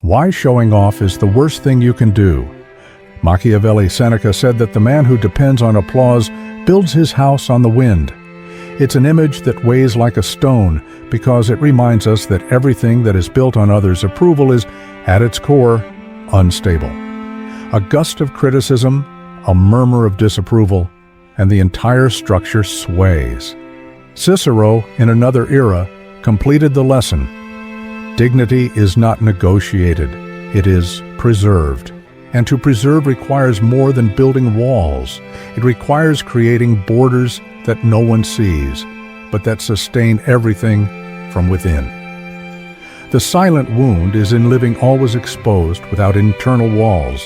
Why showing off is the worst thing you can do. Machiavelli Seneca said that the man who depends on applause builds his house on the wind. It's an image that weighs like a stone because it reminds us that everything that is built on others' approval is, at its core, unstable. A gust of criticism, a murmur of disapproval, and the entire structure sways. Cicero, in another era, completed the lesson. Dignity is not negotiated, it is preserved. And to preserve requires more than building walls. It requires creating borders that no one sees, but that sustain everything from within. The silent wound is in living always exposed without internal walls.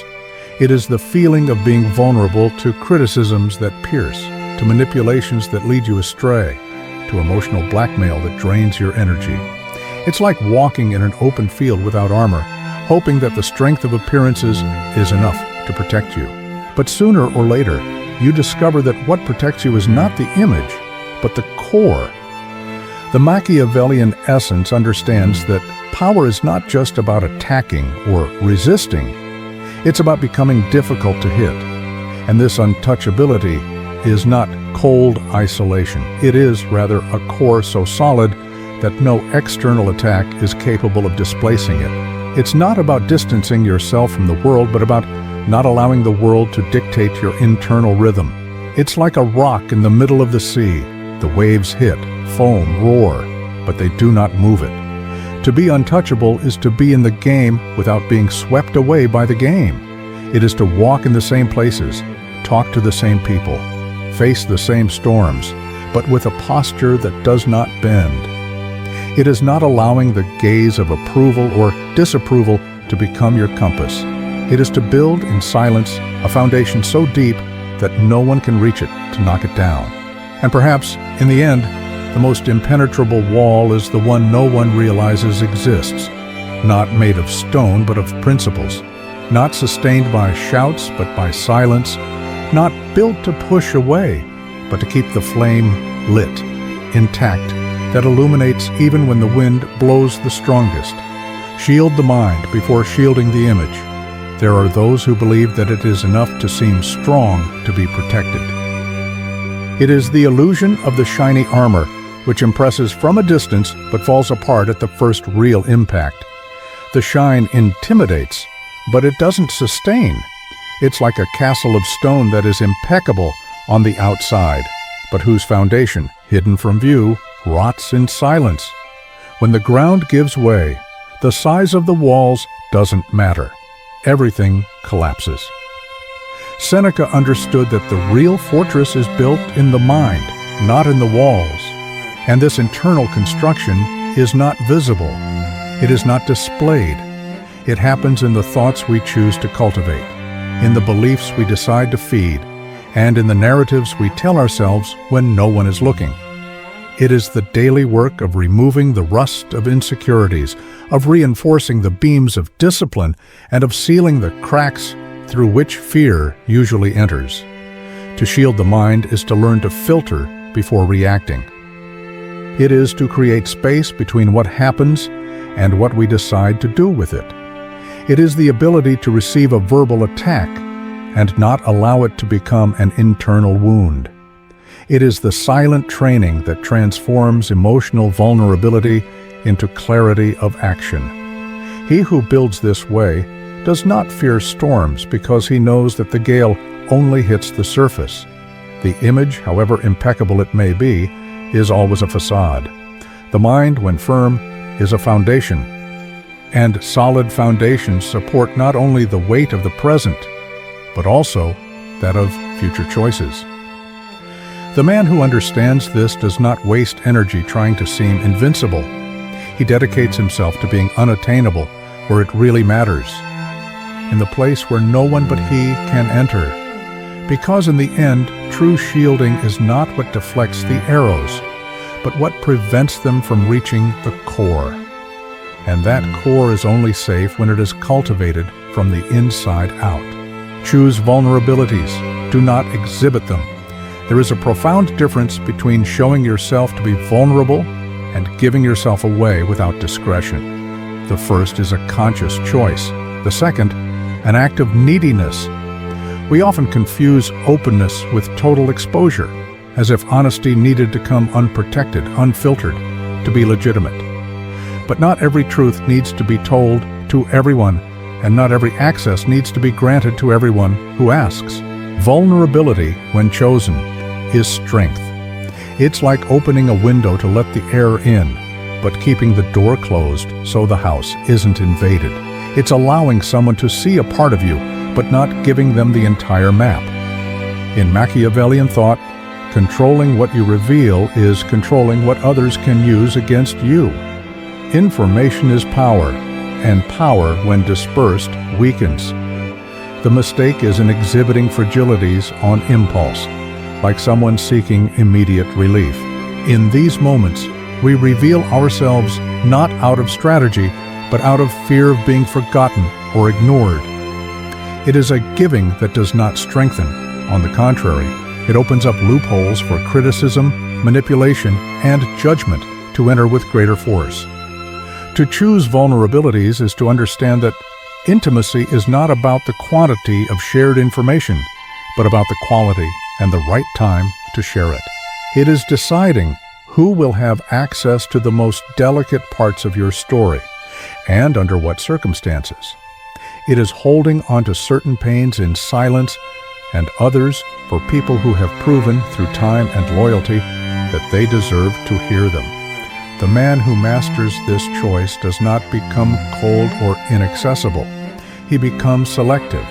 It is the feeling of being vulnerable to criticisms that pierce, to manipulations that lead you astray, to emotional blackmail that drains your energy. It's like walking in an open field without armor, hoping that the strength of appearances is enough to protect you. But sooner or later, you discover that what protects you is not the image, but the core. The Machiavellian essence understands that power is not just about attacking or resisting. It's about becoming difficult to hit. And this untouchability is not cold isolation. It is, rather, a core so solid that no external attack is capable of displacing it. It's not about distancing yourself from the world, but about not allowing the world to dictate your internal rhythm. It's like a rock in the middle of the sea. The waves hit, foam, roar, but they do not move it. To be untouchable is to be in the game without being swept away by the game. It is to walk in the same places, talk to the same people, face the same storms, but with a posture that does not bend. It is not allowing the gaze of approval or disapproval to become your compass. It is to build in silence a foundation so deep that no one can reach it to knock it down. And perhaps, in the end, the most impenetrable wall is the one no one realizes exists, not made of stone but of principles, not sustained by shouts but by silence, not built to push away but to keep the flame lit, intact, that illuminates even when the wind blows the strongest. Shield the mind before shielding the image. There are those who believe that it is enough to seem strong to be protected. It is the illusion of the shiny armor, which impresses from a distance but falls apart at the first real impact. The shine intimidates, but it doesn't sustain. It's like a castle of stone that is impeccable on the outside, but whose foundation, hidden from view, rots in silence. When the ground gives way, the size of the walls doesn't matter. Everything collapses. Seneca understood that the real fortress is built in the mind, not in the walls. And this internal construction is not visible. It is not displayed. It happens in the thoughts we choose to cultivate, in the beliefs we decide to feed, and in the narratives we tell ourselves when no one is looking. It is the daily work of removing the rust of insecurities, of reinforcing the beams of discipline, and of sealing the cracks through which fear usually enters. To shield the mind is to learn to filter before reacting. It is to create space between what happens and what we decide to do with it. It is the ability to receive a verbal attack and not allow it to become an internal wound. It is the silent training that transforms emotional vulnerability into clarity of action. He who builds this way does not fear storms because he knows that the gale only hits the surface. The image, however impeccable it may be, is always a facade. The mind, when firm, is a foundation. And solid foundations support not only the weight of the present, but also that of future choices. The man who understands this does not waste energy trying to seem invincible. He dedicates himself to being unattainable where it really matters, in the place where no one but he can enter. Because in the end, true shielding is not what deflects the arrows, but what prevents them from reaching the core. And that core is only safe when it is cultivated from the inside out. Choose vulnerabilities, do not exhibit them. There is a profound difference between showing yourself to be vulnerable and giving yourself away without discretion. The first is a conscious choice. The second, an act of neediness. We often confuse openness with total exposure, as if honesty needed to come unprotected, unfiltered, to be legitimate. But not every truth needs to be told to everyone, and not every access needs to be granted to everyone who asks. Vulnerability, when chosen, is strength. It's like opening a window to let the air in, but keeping the door closed so the house isn't invaded. It's allowing someone to see a part of you, but not giving them the entire map. In Machiavellian thought, controlling what you reveal is controlling what others can use against you. Information is power, and power, when dispersed, weakens. The mistake is in exhibiting fragilities on impulse, like someone seeking immediate relief. In these moments, we reveal ourselves not out of strategy, but out of fear of being forgotten or ignored. It is a giving that does not strengthen. On the contrary, it opens up loopholes for criticism, manipulation, and judgment to enter with greater force. To choose vulnerabilities is to understand that intimacy is not about the quantity of shared information, but about the quality and the right time to share it. It is deciding who will have access to the most delicate parts of your story, and under what circumstances. It is holding onto certain pains in silence and others for people who have proven through time and loyalty that they deserve to hear them. The man who masters this choice does not become cold or inaccessible. He becomes selective.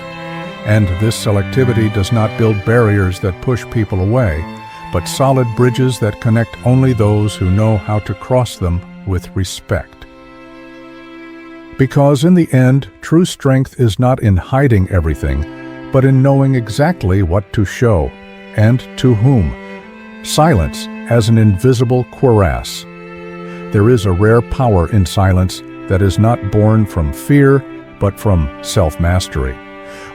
And this selectivity does not build barriers that push people away, but solid bridges that connect only those who know how to cross them with respect. Because in the end, true strength is not in hiding everything, but in knowing exactly what to show, and to whom. Silence as an invisible cuirass. There is a rare power in silence that is not born from fear, but from self-mastery.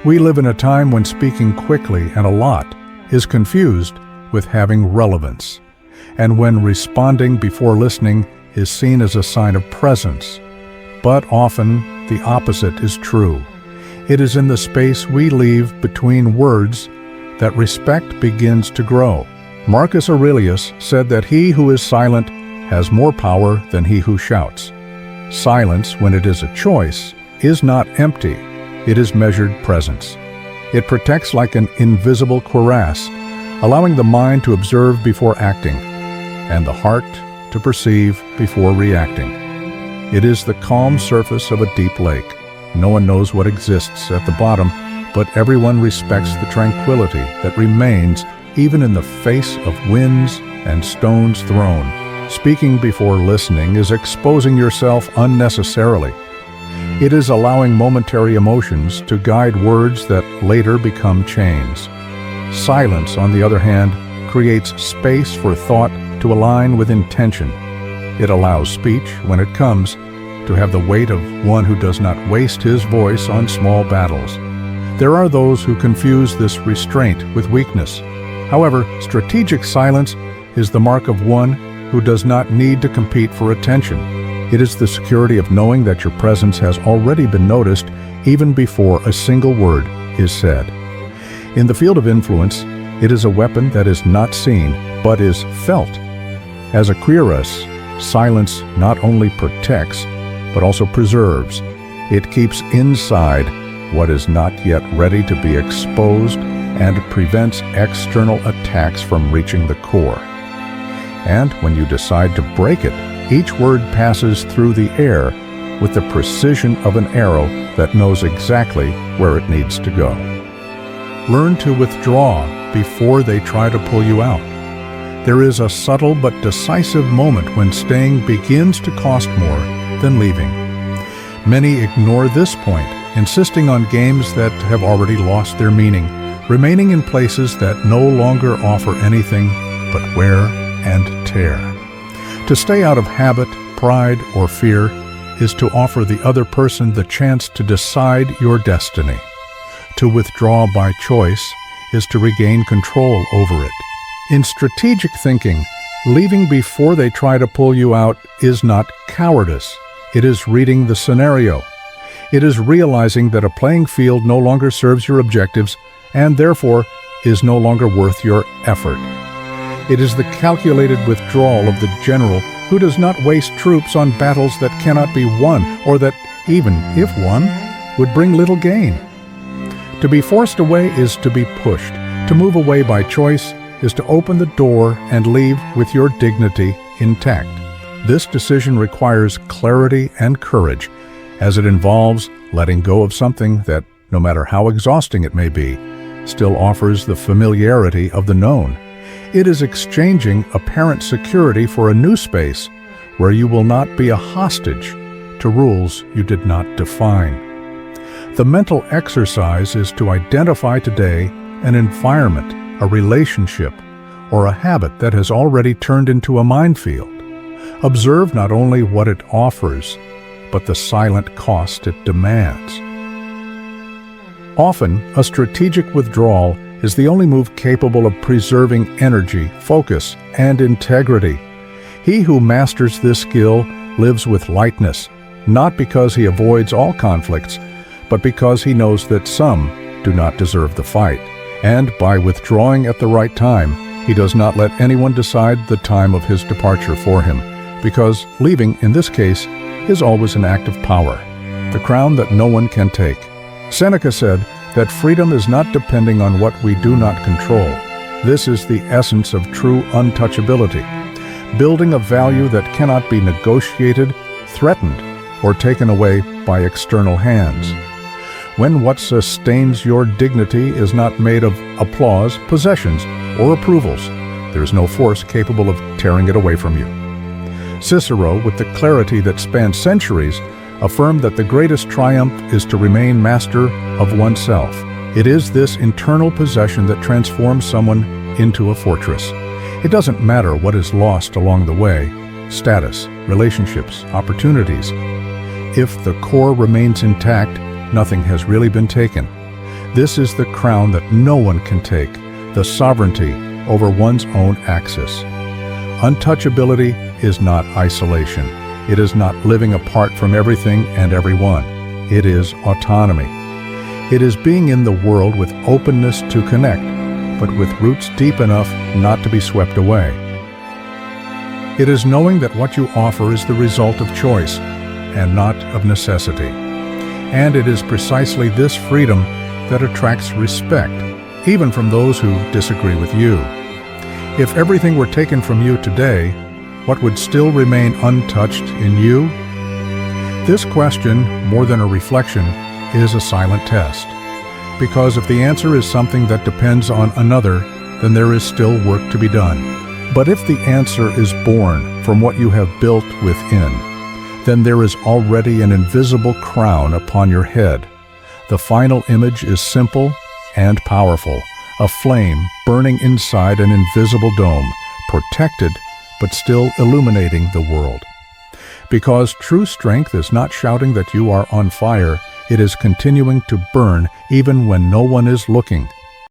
We live in a time when speaking quickly and a lot is confused with having relevance, and when responding before listening is seen as a sign of presence. But often, the opposite is true. It is in the space we leave between words that respect begins to grow. Marcus Aurelius said that he who is silent has more power than he who shouts. Silence, when it is a choice, is not empty. It is measured presence. It protects like an invisible cuirass, allowing the mind to observe before acting, and the heart to perceive before reacting. It is the calm surface of a deep lake. No one knows what exists at the bottom, but everyone respects the tranquility that remains even in the face of winds and stones thrown. Speaking before listening is exposing yourself unnecessarily. It is allowing momentary emotions to guide words that later become chains. Silence, on the other hand, creates space for thought to align with intention. It allows speech, when it comes, to have the weight of one who does not waste his voice on small battles. There are those who confuse this restraint with weakness. However, strategic silence is the mark of one who does not need to compete for attention. It is the security of knowing that your presence has already been noticed even before a single word is said. In the field of influence, it is a weapon that is not seen, but is felt. As a cuirass, silence not only protects, but also preserves. It keeps inside what is not yet ready to be exposed and prevents external attacks from reaching the core. And when you decide to break it, each word passes through the air with the precision of an arrow that knows exactly where it needs to go. Learn to withdraw before they try to pull you out. There is a subtle but decisive moment when staying begins to cost more than leaving. Many ignore this point, insisting on games that have already lost their meaning, remaining in places that no longer offer anything but wear and tear. To stay out of habit, pride, or fear is to offer the other person the chance to decide your destiny. To withdraw by choice is to regain control over it. In strategic thinking, leaving before they try to pull you out is not cowardice. It is reading the scenario. It is realizing that a playing field no longer serves your objectives and therefore is no longer worth your effort. It is the calculated withdrawal of the general who does not waste troops on battles that cannot be won, or that, even if won, would bring little gain. To be forced away is to be pushed. To move away by choice is to open the door and leave with your dignity intact. This decision requires clarity and courage, as it involves letting go of something that, no matter how exhausting it may be, still offers the familiarity of the known. It is exchanging apparent security for a new space where you will not be a hostage to rules you did not define. The mental exercise is to identify today an environment, a relationship, or a habit that has already turned into a minefield. Observe not only what it offers, but the silent cost it demands. Often, a strategic withdrawal is the only move capable of preserving energy, focus, and integrity. He who masters this skill lives with lightness, not because he avoids all conflicts, but because he knows that some do not deserve the fight. And by withdrawing at the right time, he does not let anyone decide the time of his departure for him, because leaving, in this case, is always an act of power, the crown that no one can take. Seneca said that freedom is not depending on what we do not control. This is the essence of true untouchability, building a value that cannot be negotiated, threatened, or taken away by external hands. When what sustains your dignity is not made of applause, possessions, or approvals, there is no force capable of tearing it away from you. Cicero, with the clarity that spans centuries, affirmed that the greatest triumph is to remain master of oneself. It is this internal possession that transforms someone into a fortress. It doesn't matter what is lost along the way: status, relationships, opportunities. If the core remains intact, nothing has really been taken. This is the crown that no one can take, the sovereignty over one's own axis. Untouchability is not isolation. It is not living apart from everything and everyone. It is autonomy. It is being in the world with openness to connect, but with roots deep enough not to be swept away. It is knowing that what you offer is the result of choice and not of necessity. And it is precisely this freedom that attracts respect, even from those who disagree with you. If everything were taken from you today, what would still remain untouched in you? This question, more than a reflection, is a silent test. Because if the answer is something that depends on another, then there is still work to be done. But if the answer is born from what you have built within, then there is already an invisible crown upon your head. The final image is simple and powerful, a flame burning inside an invisible dome, protected but still illuminating the world. Because true strength is not shouting that you are on fire, it is continuing to burn even when no one is looking,